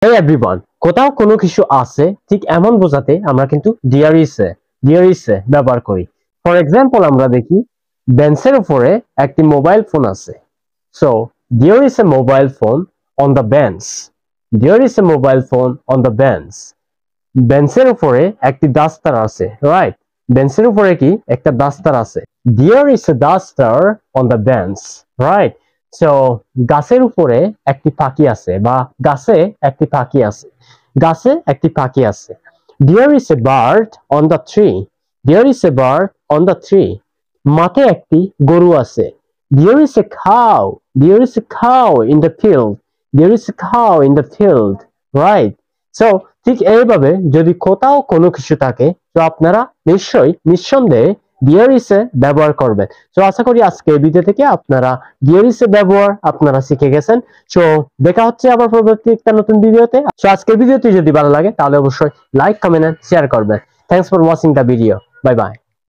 Hey everyone, কোথাও কোনো কিছু আছে ঠিক এমন বোঝাতে আমরা কিন্তু dear is a ব্যবহার করি। ফর এক্সাম্পল আমরা দেখি বেঞ্চের উপরে একটি মোবাইল ফোন আছে। So there is a mobile phone on the bench. There is a mobile phone on the bench. বেঞ্চের উপরে একটি ডাস্টার আছে, রাইট? বেঞ্চের উপরে কি একটা ডাস্টার আছে। There is a duster on the bench, right? So গাছের উপরে একটি পাখি আছে বা গাছে একটি পাখি আছে। গাছে একটি পাখি আছে। There is a bird on the tree. There is a bird on the tree. মাঠে একটি গরু আছে। There is a cow. There is a cow in the field. There is a cow in the field, right? So ঠিক এইভাবে যদি কোথাও কোনো কিছু থাকে তো আপনারা নিঃসন্দেহে dear is a ব্যবহার করবেন। তো আশা করি আজকে এই ভিডিও থেকে আপনারা dear is a ব্যবহার আপনারা শিখে গেছেন। তো দেখা হচ্ছে আবার পরবর্তী একটা নতুন ভিডিওতে। তো আজকের ভিডিওটি যদি ভালো লাগে তাহলে অবশ্যই লাইক, কমেন্ট এন্ড শেয়ার করবেন। Thanks for watching the video. Bye bye.